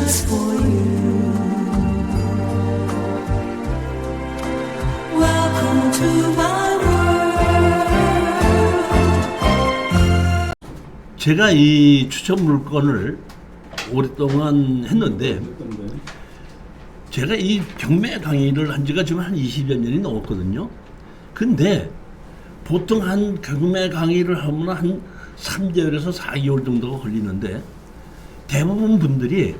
just for you. Welcome to my world. 제가 이 추천 물건을 오랫동안 했는데 제가 이 경매 강의를 한 지가 지금 한 20여 년이 넘었거든요. 근데 보통 한 경매 강의를 하면 한 3개월에서 4개월 정도가 걸리는데 대부분 분들이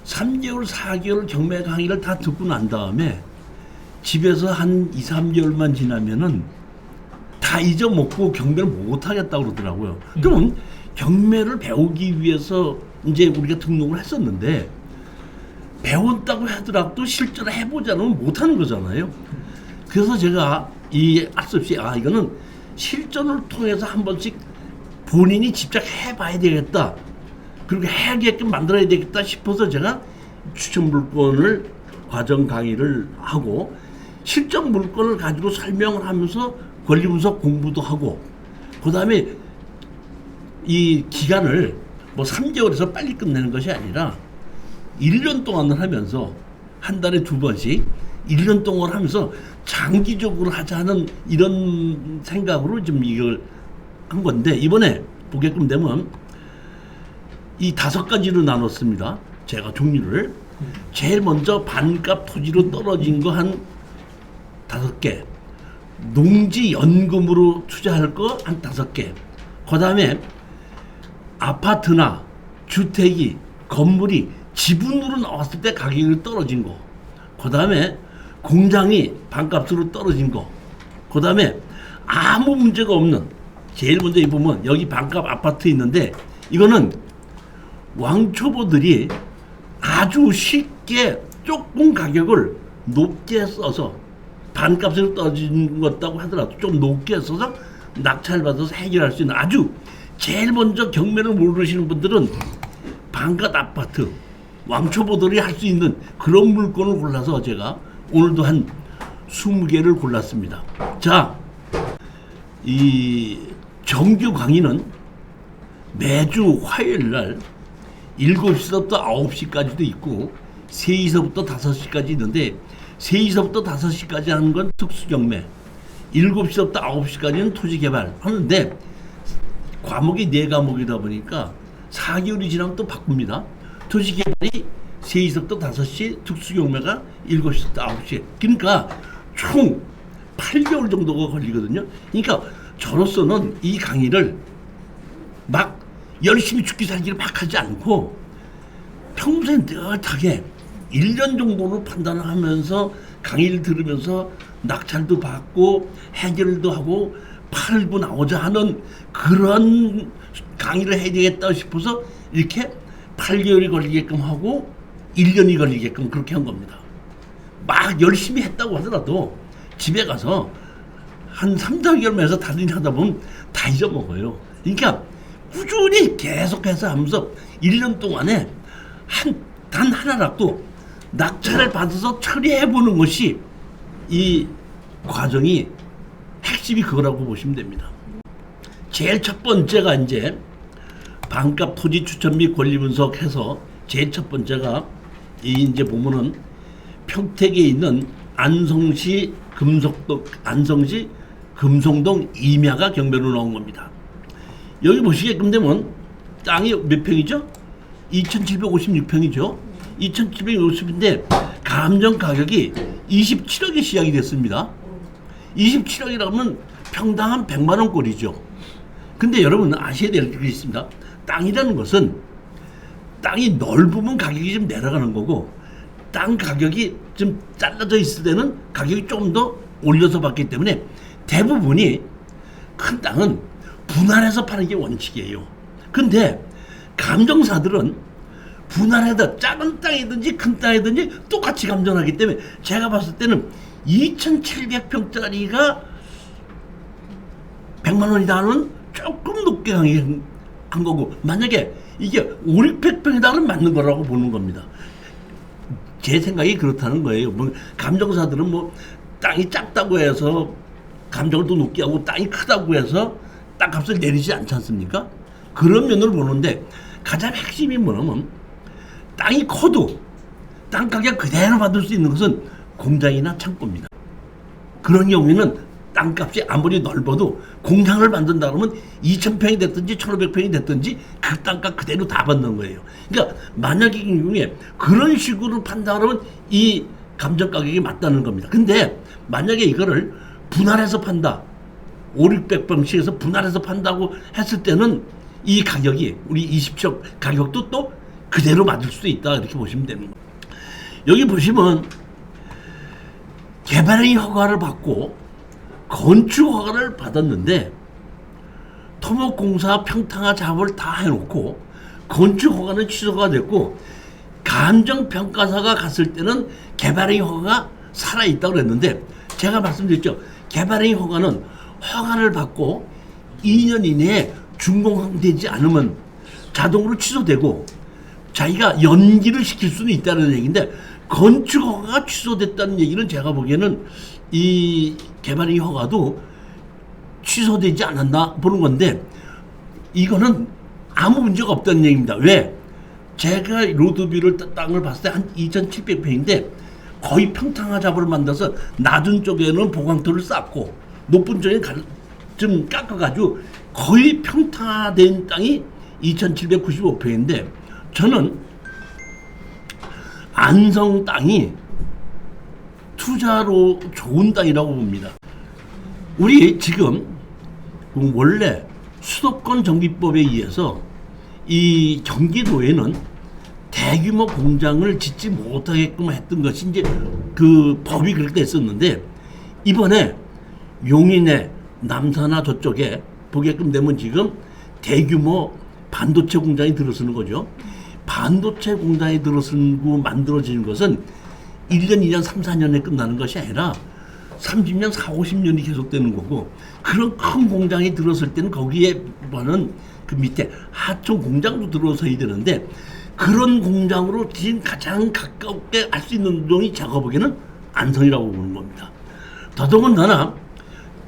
3개월, 4개월 경매 강의를 다 듣고 난 다음에 집에서 한 2, 3개월만 지나면은 다 잊어먹고 경매를 못 하겠다고 그러더라고요. 그럼 경매를 배우기 위해서 이제 우리가 등록을 했었는데 배웠다고 하더라도 실제로 해보지 않으면 못하는 거잖아요. 그래서 제가 이 앞섭시 이거는 실전을 통해서 한 번씩 본인이 직접 해봐야 되겠다. 그리고 해야게끔 만들어야 되겠다 싶어서 제가 추천 물건을 과정 강의를 하고 실전 물건을 가지고 설명을 하면서 권리 분석 공부도 하고 그 다음에 이 기간을 뭐 3개월에서 빨리 끝내는 것이 아니라 1년 동안을 하면서 한 달에 2번씩 1년 동안 하면서 장기적으로 하자는 이런 생각으로 좀 이걸 한 건데 이번에 보게끔 되면 이 5가지로 나눴습니다. 제가 종류를 제일 먼저 반값 토지로 떨어진 거 한 5개, 농지 연금으로 투자할 거 한 5개, 그 다음에 아파트나 주택이 건물이 지분으로 나왔을 때 가격이 떨어진 거, 그 다음에 공장이 반값으로 떨어진 거, 그 다음에 아무 문제가 없는 제일 먼저 이 보면 여기 반값 아파트 있는데 이거는 왕초보들이 아주 쉽게 조금 가격을 높게 써서 반값으로 떨어진 것다고 하더라도 좀 높게 써서 낙찰 받아서 해결할 수 있는 아주 제일 먼저 경매를 모르시는 분들은 반값 아파트 왕초보들이 할 수 있는 그런 물건을 골라서 제가 오늘도 한 20개를 골랐습니다. 자, 이 정규 강의는 매주 화요일 날 7시부터 9시까지도 있고 3시부터 5시까지 있는데 3시부터 5시까지 하는 건 특수경매, 7시부터 9시까지는 토지개발 하는데 과목이 4과목이다 보니까 4개월이 지나면 또 바꿉니다. 토지개발이 3시부터 5시, 특수경매가 7시부터 9시. 그러니까 총 8개월 정도가 걸리거든요. 그러니까 저로서는 이 강의를 막 열심히 죽기 살기를 막 하지 않고 평소에 느긋하게 1년 정도로 판단을 하면서 강의를 들으면서 낙찰도 받고 해결도 하고 팔고 나오자 하는 그런 강의를 해야 되겠다 싶어서 이렇게 8개월이 걸리게끔 하고 1년이 걸리게끔 그렇게 한 겁니다. 막 열심히 했다고 하더라도 집에 가서 한 3, 4개월만 해서 다른 일 하다 보면 다 잊어먹어요. 그러니까 꾸준히 계속해서 하면서 1년 동안에 단 하나라도 낙찰을 받아서 처리해보는 것이 이 과정이 핵심이 그거라고 보시면 됩니다. 제일 첫 번째가 이제 반값 토지 추천 및 권리 분석해서 제일 첫 번째가 이 이제 보면은 평택에 있는 안성시 금성동 임야가 경매로 나온 겁니다. 여기 보시게끔 되면 땅이 몇 평이죠? 2,756평이죠. 2,750인데 감정 가격이 27억에 시작이 됐습니다. 27억이라면 평당 한 100만 원꼴이죠. 근데 여러분 아셔야 될 게 있습니다. 땅이라는 것은 땅이 넓으면 가격이 좀 내려가는 거고 땅 가격이 좀 잘라져 있을 때는 가격이 조금 더 올려서 받기 때문에 대부분이 큰 땅은 분할해서 파는 게 원칙이에요. 근데 감정사들은 분할해서 작은 땅이든지 큰 땅이든지 똑같이 감정하기 때문에 제가 봤을 때는 2,700평짜리가 100만 원이다 하는 조금 높게 한 거고 만약에 이게 5, 600평이다는 맞는 거라고 보는 겁니다. 제 생각이 그렇다는 거예요. 뭐 감정사들은 뭐 땅이 작다고 해서 감정을 더 높게 하고 땅이 크다고 해서 땅값을 내리지 않지 않습니까? 그런 면으로 보는데 가장 핵심이 뭐냐면 땅이 커도 땅 가격 그대로 받을 수 있는 것은 공장이나 창고입니다. 그런 경우에는 땅값이 아무리 넓어도 공장을 만든다 그러면 2,000평이 됐든지 1,500평이 됐든지 그 땅값 그대로 다 받는 거예요. 그러니까 만약에 이 경우에 그런 식으로 판다 그러면 이 감정 가격이 맞다는 겁니다. 근데 만약에 이거를 분할해서 판다, 5,600평씩해서 분할해서 판다고 했을 때는 이 가격이 우리 20층 가격도 또 그대로 맞을 수도 있다 이렇게 보시면 됩니다. 여기 보시면 개발행위 허가를 받고 건축 허가를 받았는데 토목공사 평탕화 작업을 다 해놓고 건축 허가는 취소가 됐고 감정평가사가 갔을 때는 개발행위 허가가 살아있다고 그랬는데 제가 말씀드렸죠. 개발행위 허가는 허가를 받고 2년 이내에 준공되지 않으면 자동으로 취소되고 자기가 연기를 시킬 수는 있다는 얘기인데 건축 허가가 취소됐다는 얘기는 제가 보기에는 이 개발행위 허가도 취소되지 않았나 보는 건데 이거는 아무 문제가 없다는 얘기입니다. 왜? 제가 로드뷰를 땅을 봤을 때 한 2,700평인데 거의 평탕화 작업을 만들어서 낮은 쪽에는 보강토를 쌓고 높은 쪽에 좀 깎아가지고 거의 평탄화된 땅이 2,795평인데 저는 안성 땅이 투자로 좋은 땅이라고 봅니다. 우리 지금 원래 수도권 정비법에 의해서 이 경기도에는 대규모 공장을 짓지 못하게끔 했던 것이 이제 그 법이 그렇게 됐었는데 이번에 용인에 남산나 저쪽에 보게끔 되면 지금 대규모 반도체 공장이 들어서는 거죠. 반도체 공장이 들어서고 만들어지는 것은 1년, 2년, 3, 4년에 끝나는 것이 아니라 30년, 4, 50년이 계속되는 거고 그런 큰 공장이 들어설 때는 거기에 뭐는 그 밑에 하청 공장도 들어서야 되는데 그런 공장으로 지금 가장 가깝게 할 수 있는 운동이 제가 보기에는 안성이라고 보는 겁니다. 더더군다나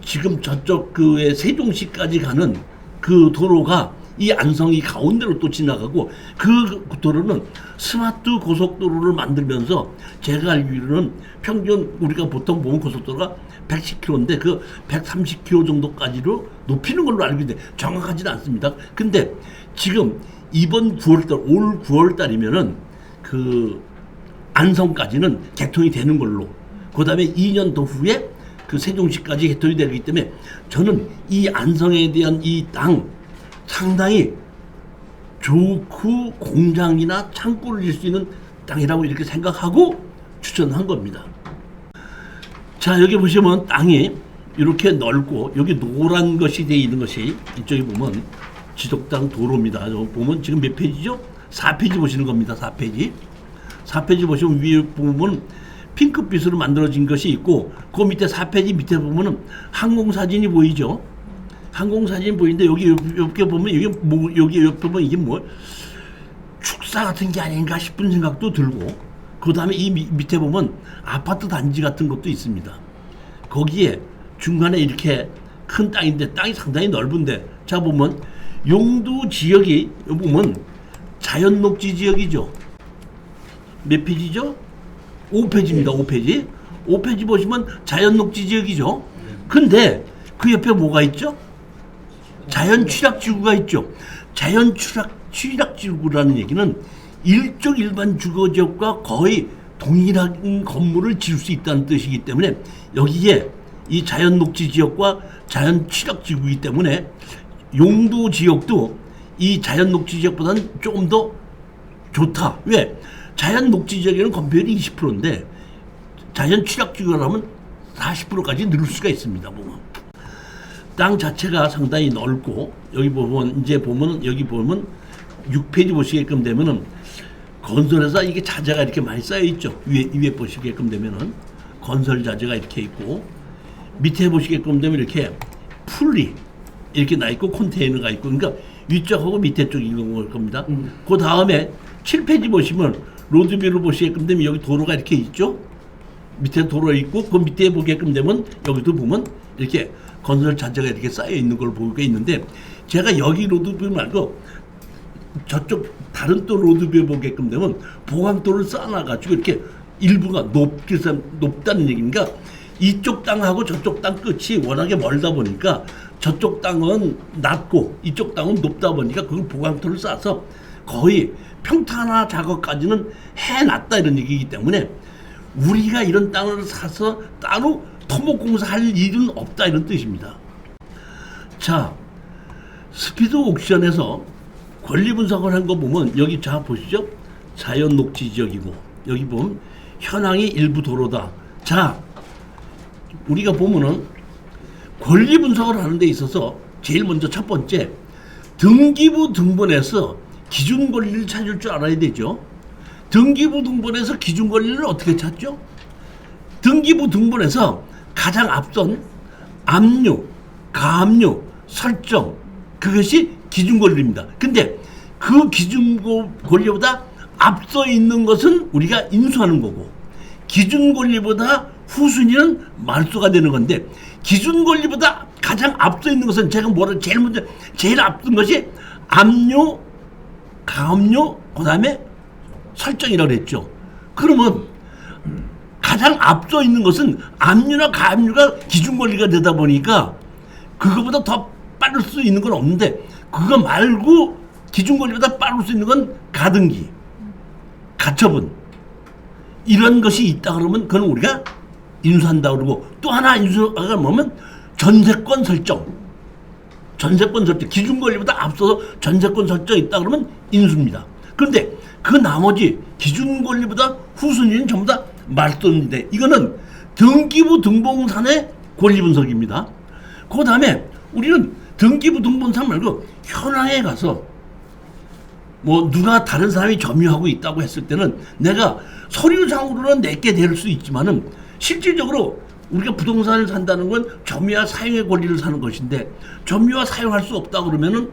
지금 저쪽 그 세종시까지 가는 그 도로가 이 안성이 가운데로 또 지나가고 그 도로는 스마트 고속도로를 만들면서 제가 알기로는 평균 우리가 보통 보면 고속도로가 110km인데 그 130km 정도까지로 높이는 걸로 알고 있는데 정확하지는 않습니다. 근데 지금 이번 9월달 올 9월달이면은 그 안성까지는 개통이 되는 걸로 그 다음에 2년 더 후에 그 세종시까지 개통이 되기 때문에 저는 이 안성에 대한 이 땅 상당히 좋고 공장이나 창고를 질 수 있는 땅이라고 이렇게 생각하고 추천한 겁니다. 자 여기 보시면 땅이 이렇게 넓고 여기 노란 것이 되어 있는 것이 이쪽에 보면 지적당 도로입니다. 보면 지금 몇 페이지죠? 4페이지 보시는 겁니다. 4페이지. 4페이지 보시면 위에 보면 핑크빛으로 만들어진 것이 있고 그 밑에 4페이지 밑에 보면은 항공사진이 보이죠? 항공사진 보이는데 여기 옆에 보면 이게 뭐 여기 옆에 보면 이게 뭐 축사 같은 게 아닌가 싶은 생각도 들고 그 다음에 이 밑에 보면 아파트 단지 같은 것도 있습니다. 거기에 중간에 이렇게 큰 땅인데 땅이 상당히 넓은데 자 보면 용도 지역이 여기 보면 자연녹지 지역이죠. 몇 페이지죠? 5페이지입니다. 5페이지. 5페이지 보시면 자연녹지 지역이죠. 근데 그 옆에 뭐가 있죠? 자연취락지구가 있죠. 자연취락지구라는 얘기는 일종 일반 주거지역과 거의 동일한 건물을 지을 수 있다는 뜻이기 때문에 여기에 이 자연녹지 지역과 자연취락지구이기 때문에 용도 지역도 이 자연녹지 지역보다는 조금 더 좋다. 왜? 자연녹지 지역에는 건폐율이 20%인데 자연취락지구라면 40%까지 늘을 수가 있습니다. 보면. 땅 자체가 상당히 넓고 여기 보면 이제 보면 여기 보면 6페이지 보시게끔 되면은 건설회사 이게 자재가 이렇게 많이 쌓여 있죠. 위에 보시게끔 되면은 건설 자재가 이렇게 있고 밑에 보시게끔 되면 이렇게 풀리 이렇게 나 있고 컨테이너가 있고 그러니까 위쪽하고 밑에 쪽인 겁니다. 그 다음에 7페이지 보시면 로드뷰를 보시게끔 되면 여기 도로가 이렇게 있죠. 밑에 도로 있고 그 밑에 보게끔 되면 여기도 보면 이렇게 건설 자재가 이렇게 쌓여 있는 걸 보게 있는데 제가 여기 로드뷰 말고 저쪽 다른 또 로드뷰에 보게끔 되면 보강도를 쌓아놔가지고 이렇게 일부가 높다는 얘기니까 이쪽 땅하고 저쪽 땅 끝이 워낙에 멀다 보니까 저쪽 땅은 낮고 이쪽 땅은 높다 보니까 그걸 보강토를 쌓아서 거의 평탄화 작업까지는 해놨다 이런 얘기이기 때문에 우리가 이런 땅을 사서 따로 토목공사할 일은 없다 이런 뜻입니다. 자, 스피드 옥션에서 권리 분석을 한 거 보면 여기 자 보시죠. 자연 녹지 지역이고 여기 보면 현황이 일부 도로다. 자, 우리가 보면은 권리 분석을 하는 데 있어서 제일 먼저 첫 번째 등기부 등본에서 기준 권리를 찾을 줄 알아야 되죠. 등기부 등본에서 기준 권리를 어떻게 찾죠? 등기부 등본에서 가장 앞선 압류, 가압류, 설정 그것이 기준 권리입니다. 근데 그 기준 권리보다 앞서 있는 것은 우리가 인수하는 거고 기준 권리보다 후순위는 말소가 되는 건데 기준 권리보다 가장 앞서 있는 것은 제가 뭐라 제일 먼저 제일 앞선 것이 압류, 가압류, 그다음에 설정이라고 그랬죠. 그러면 가장 앞서 있는 것은 압류나 가압류가 기준 권리가 되다 보니까 그거보다 더 빠를 수 있는 건 없는데 그거 말고 기준 권리보다 빠를 수 있는 건 가등기, 가처분 이런 것이 있다 그러면 그건 우리가 인수한다 그러고 또 하나 인수가 뭐면 전세권 설정 기준 권리보다 앞서서 전세권 설정이 있다 그러면 인수입니다. 그런데 그 나머지 기준 권리보다 후순위는 전부 다 말소인데 이거는 등기부 등본상의 권리 분석입니다. 그 다음에 우리는 등기부 등본상 말고 현황에 가서 뭐 누가 다른 사람이 점유하고 있다고 했을 때는 내가 서류상으로는 내게 될 수 있지만은 실질적으로 우리가 부동산을 산다는 건 점유와 사용의 권리를 사는 것인데 점유와 사용할 수 없다 그러면은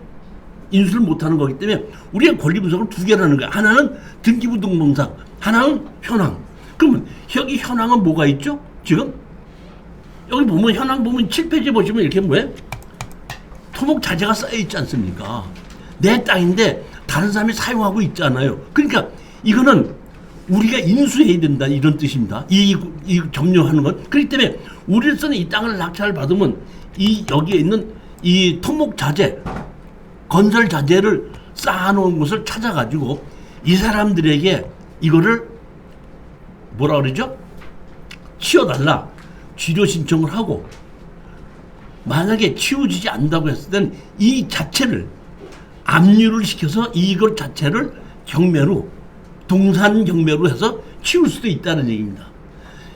인수를 못하는 거기 때문에 우리가 권리 분석을 두 개를 하는 거야. 하나는 등기부 등본상, 하나는 현황. 그러면 여기 현황은 뭐가 있죠? 지금 여기 보면 현황 보면 7페이지 보시면 이렇게 뭐예요? 토목 자재가 쌓여 있지 않습니까? 내 땅인데 다른 사람이 사용하고 있잖아요. 그러니까 이거는 우리가 인수해야 된다 이런 뜻입니다. 이 점유하는 건. 그렇기 때문에 우리로서는 이 땅을 낙찰을 받으면 이 여기에 있는 이 토목 자재, 건설 자재를 쌓아놓은 곳을 찾아가지고 이 사람들에게 이거를 뭐라 그러죠? 치워달라. 취료 신청을 하고 만약에 치워지지 않는다고 했을 땐 이 자체를 압류를 시켜서 이걸 자체를 경매로 동산 경매로 해서 치울 수도 있다는 얘기입니다.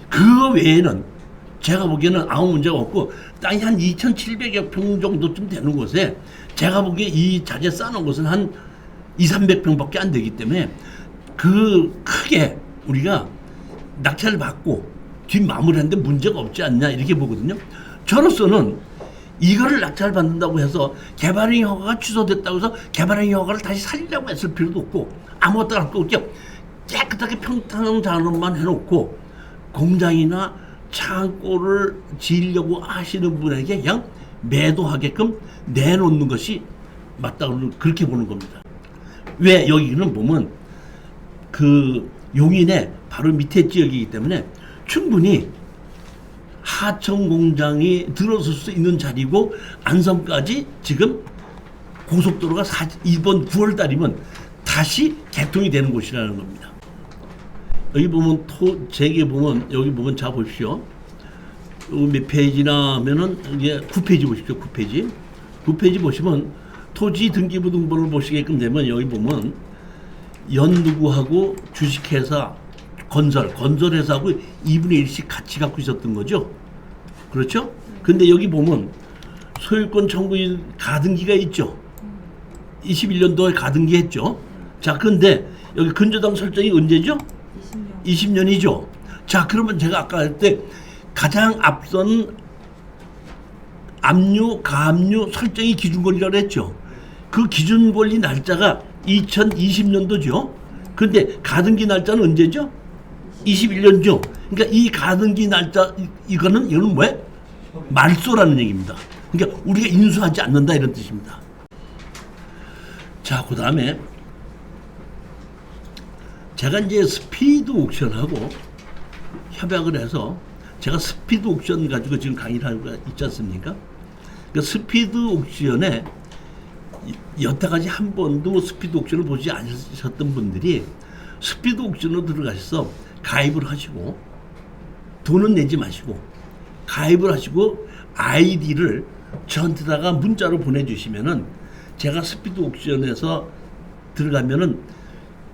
그 외에는 제가 보기에는 아무 문제가 없고 땅이 한 2,700여 평 정도쯤 되는 곳에 제가 보기에 이 자재 쌓는 곳은 한 200~300평밖에 안 되기 때문에 그 크게 우리가 낙찰을 받고 뒷마무리하는데 문제가 없지 않냐 이렇게 보거든요. 저로서는 이거를 낙찰을 받는다고 해서 개발행 허가가 취소됐다고 해서 개발행 허가를 다시 살리려고 했을 필요도 없고 아무것도 할 거 없죠. 깨끗하게 평탄한 작업만 해놓고 공장이나 창고를 지으려고 하시는 분에게 그냥 매도하게끔 내놓는 것이 맞다고 그렇게 보는 겁니다. 왜 여기는 보면 그 용인의 바로 밑에 지역이기 때문에 충분히 하청 공장이 들어설 수 있는 자리고 안성까지 지금 고속도로가 이번 9월 달이면 다시 개통이 되는 곳이라는 겁니다. 여기 보면 재개 보면 여기 보면 자 보십시오. 몇 페이지나 하면은 이게 9페이지 보십시오. 9페이지 보시면 토지 등기부 등본을 보시게끔 되면 여기 보면 연누구하고 주식회사 건설회사하고 2분의 1씩 같이 갖고 있었던 거죠. 그렇죠? 근데 여기 보면 소유권 청구 가등기가 있죠. 21년도에 가등기 했죠. 자, 근데 여기 근저당 설정이 언제죠? 20년이죠. 자, 그러면 제가 아까 할 때 가장 앞선 압류, 가압류 설정이 기준권리라고 했죠. 그 기준권리 날짜가 2020년도죠. 근데 가등기 날짜는 언제죠? 21년죠. 그러니까 이 가등기 날짜 이거는 뭐예요? 말소라는 얘기입니다. 그러니까 우리가 인수하지 않는다 이런 뜻입니다. 자, 그 다음에 제가 이제 스피드 옥션하고 협약을 해서 제가 스피드 옥션 가지고 지금 강의를 하고 있지 않습니까? 그 스피드 옥션에 여태까지 한 번도 스피드 옥션을 보지 않으셨던 분들이 스피드 옥션으로 들어가셔서 가입을 하시고 돈은 내지 마시고 가입을 하시고 아이디를 저한테다가 문자로 보내주시면은 제가 스피드 옥션에서 들어가면은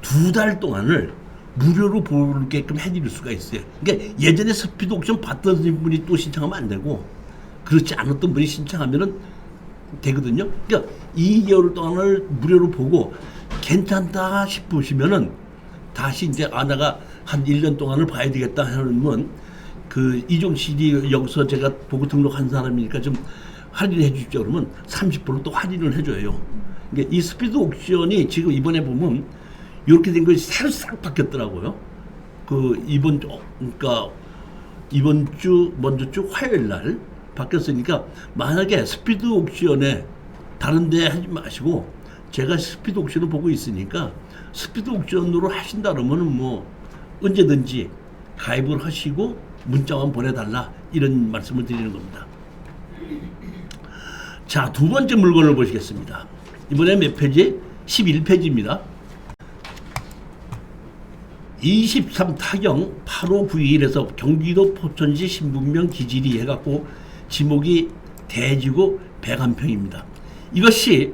2달 동안을 무료로 보게끔 해드릴 수가 있어요. 그러니까 예전에 스피드 옥션 받던 분이 또 신청하면 안 되고 그렇지 않았던 분이 신청하면은 되거든요. 그러니까 2개월 동안을 무료로 보고 괜찮다 싶으시면은 다시 이제 내가 한 1년 동안을 봐야 되겠다 하면 그 이종 CD 여기서 제가 보고 등록한 사람이니까 좀 할인해 주십시오 그러면 30%또 할인을 해줘요. 그러니까 이 스피드 옥션이 지금 이번에 보면 이렇게 된 것이 새로 싹 바뀌었더라고요. 그 그러니까 이번 주 먼저 주 화요일 날 바뀌었으니까 만약에 스피드 옥션에 다른 데 하지 마시고 제가 스피드 옥션을 보고 있으니까 스피드 옥션으로 하신다 그러면은 뭐 언제든지 가입을 하시고 문자만 보내달라 이런 말씀을 드리는 겁니다. 자, 두 번째 물건을 보시겠습니다. 이번에 몇 페이지? 11페이지입니다. 23 타경 8591에서 경기도 포천시 신분명 기질이 해갖고 지목이 대지구 101평입니다. 이것이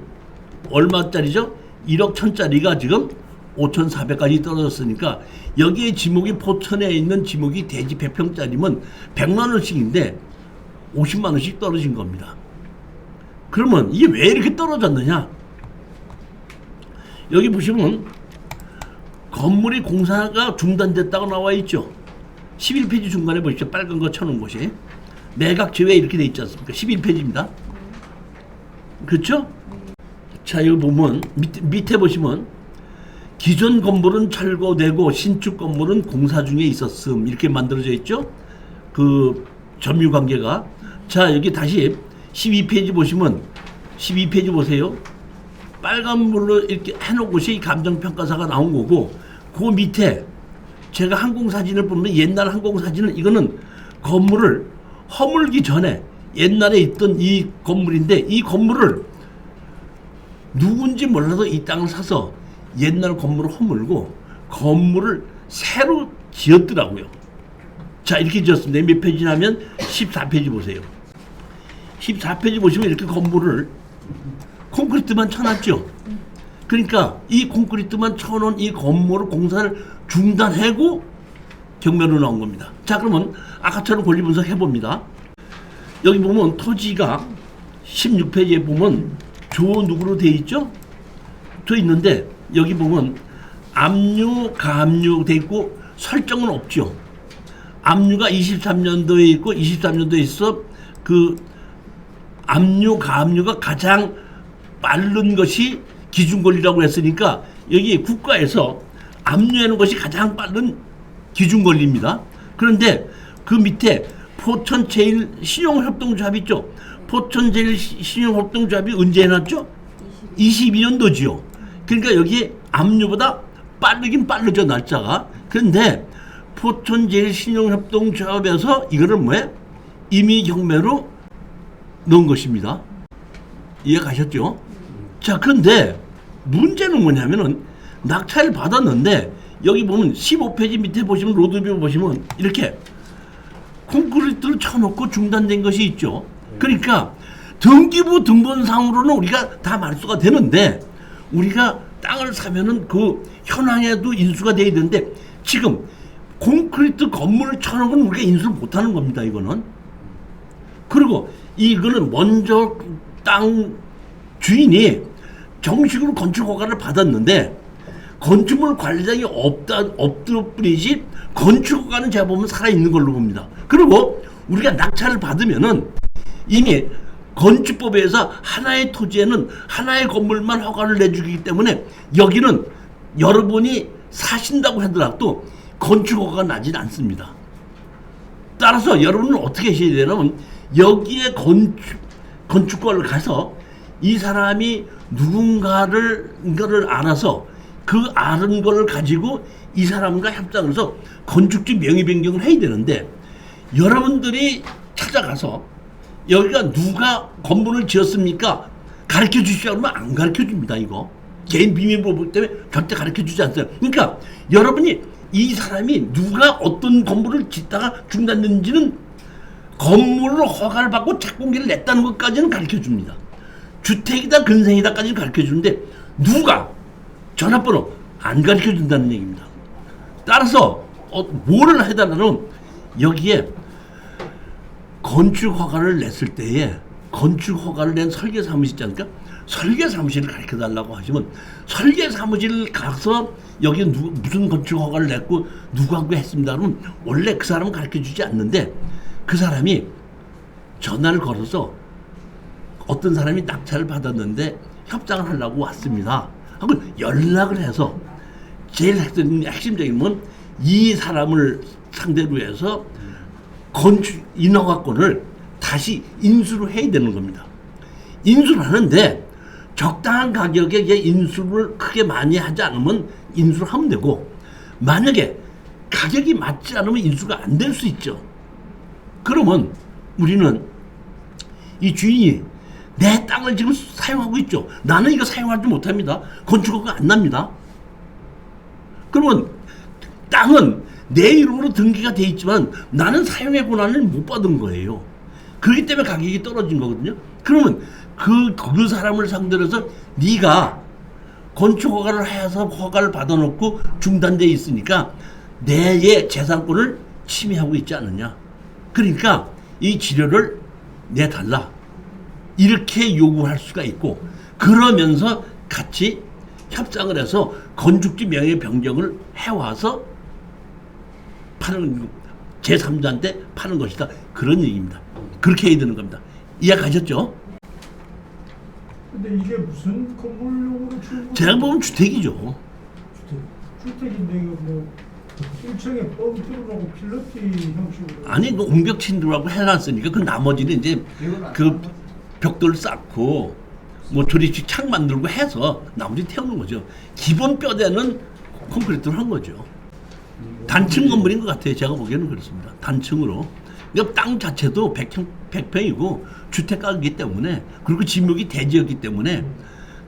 얼마짜리죠? 1억 1,000짜리가 지금 5,400까지 떨어졌으니까 여기에 지목이 포천에 있는 지목이 대지 100평짜리면 100만 원씩인데 50만 원씩 떨어진 겁니다. 그러면 이게 왜 이렇게 떨어졌느냐? 여기 보시면 건물이 공사가 중단됐다고 나와 있죠. 11페이지 중간에 보시죠. 빨간 거 쳐놓은 곳이 매각 제외 이렇게 돼 있지 않습니까? 11페이지입니다. 그렇죠? 자, 여기 보면 밑에 보시면 기존 건물은 철거되고 신축 건물은 공사 중에 있었음 이렇게 만들어져 있죠. 그 점유 관계가. 자, 여기 다시 12페이지 보시면 12페이지 보세요. 빨간불로 이렇게 해놓은 곳이 감정평가사가 나온 거고 그 밑에 제가 항공사진을 보면 옛날 항공사진은 이거는 건물을 허물기 전에 옛날에 있던 이 건물인데 이 건물을 누군지 몰라도 이 땅을 사서 옛날 건물을 허물고 건물을 새로 지었더라고요. 자, 이렇게 지었습니다. 몇 페이지냐면 14페이지 보세요. 14페이지 보시면 이렇게 건물을 콘크리트만 쳐놨죠. 그러니까 이 콘크리트만 쳐놓은 이 건물을 공사를 중단하고 경매로 나온 겁니다. 자, 그러면 아까처럼 권리 분석 해봅니다. 여기 보면 토지가 16페이지에 보면 조 누구로 돼 있죠? 돼 있는데 여기 보면 압류, 가압류 돼 있고 설정은 없죠. 압류가 23년도에 있고 23년도에 있어 그 압류, 가압류가 가장 빠른 것이 기준권리라고 했으니까 여기 국가에서 압류하는 것이 가장 빠른 기준권리입니다. 그런데 그 밑에 포천제일신용협동조합 있죠. 포천제일신용협동조합이 언제 해놨죠? 22년도지요. 그러니까 여기 압류보다 빠르긴 빠르죠, 날짜가. 그런데 포천제일신용협동조합에서 이거를 뭐해? 임의 경매로 넣은 것입니다. 이해 가셨죠? 자, 그런데 문제는 뭐냐면은 낙찰을 받았는데 여기 보면 15페이지 밑에 보시면 로드뷰 보시면 이렇게 콘크리트를 쳐놓고 중단된 것이 있죠. 그러니까 등기부 등본상으로는 우리가 다 말소가 되는데 우리가 땅을 사면은 그 현황에도 인수가 돼야 되는데 지금 콘크리트 건물을 쳐놓은 건 우리가 인수를 못하는 겁니다. 이거는. 그리고 이거는 먼저 땅 주인이 정식으로 건축 허가를 받았는데 건축물 관리장이 없을 뿐이지 건축 허가는 제가 보면 살아있는 걸로 봅니다. 그리고 우리가 낙찰을 받으면은 이미 건축법에서 하나의 토지에는 하나의 건물만 허가를 내주기 때문에 여기는 여러분이 사신다고 하더라도 건축 허가가 나진 않습니다. 따라서 여러분은 어떻게 하셔야 되냐면 여기에 건축과를 가서 이 사람이 누군가를 알아서 그 아는 걸 가지고 이 사람과 협상을 해서 건축지 명의 변경을 해야 되는데 여러분들이 찾아가서 여기가 누가 건물을 지었습니까? 가르쳐 주시라고 하면 안 가르쳐 줍니다. 이거 개인 비밀보호 때문에 절대 가르쳐 주지 않어요. 그러니까 여러분이 이 사람이 누가 어떤 건물을 짓다가 중단됐는지는 건물로 허가를 받고 착공기를 냈다는 것까지는 가르쳐 줍니다. 주택이다 근생이다까지는 가르쳐 주는데 누가 전화번호 안 가르쳐 준다는 얘기입니다. 따라서 뭐를 해달라는 여기에 건축 허가를 냈을 때에 건축 허가를 낸 설계 사무실 있지 않습니까? 설계 사무실을 가르쳐 달라고 하시면 설계 사무실 가서 여기 무슨 건축 허가를 냈고 누구하고 했습니다 그러면 원래 그 사람은 가르쳐 주지 않는데 그 사람이 전화를 걸어서 어떤 사람이 낙찰을 받았는데 협상을 하려고 왔습니다 하고 연락을 해서 제일 핵심적인 건 이 사람을 상대로 해서 건축 인허가권을 다시 인수를 해야 되는 겁니다. 인수를 하는데 적당한 가격에 인수를 크게 많이 하지 않으면 인수를 하면 되고 만약에 가격이 맞지 않으면 인수가 안 될 수 있죠. 그러면 우리는 이 주인이 내 땅을 지금 사용하고 있죠. 나는 이거 사용하지 못합니다. 건축허가 안 납니다. 그러면 땅은 내 이름으로 등기가 돼 있지만 나는 사용의 권한을 못 받은 거예요. 그렇기 때문에 가격이 떨어진 거거든요. 그러면 그 사람을 상대로 해서 네가 건축 허가를 해서 허가를 받아놓고 중단돼 있으니까 내의 재산권을 침해하고 있지 않느냐. 그러니까 이 지료를 내달라. 이렇게 요구할 수가 있고 그러면서 같이 협상을 해서 건축지 명의 변경을 해와서 파는 제3자한테 파는 것이다. 그런 얘기입니다. 그렇게 해야 되는 겁니다. 이해가셨죠? 근데 이게 무슨 건물용으로 출고? 제가 보면 주택이죠. 주택인데 이거 뭐 1층에 뻥뚫으라고 필러티 형식으로. 아니 옹벽 친두라고 해놨으니까 그 나머지는 이제 그 벽돌 쌓고 뭐 조립식 창 만들고 해서 나머지 태우는 거죠. 기본 뼈대는 콘크리트로 한 거죠. 단층 건물인 것 같아요. 제가 보기에는 그렇습니다. 단층으로. 그러니까 땅 자체도 100평이고 주택가이기 때문에 그리고 지목이 대지였기 때문에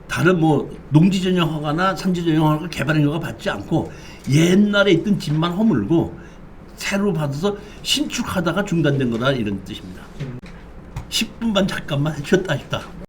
다른 뭐 농지 전용 허가나 산지 전용 허가 개발 허가 받지 않고 옛날에 있던 집만 허물고 새로 받아서 신축하다가 중단된 거다 이런 뜻입니다. 10분만 잠깐만 쉬었다 싶다.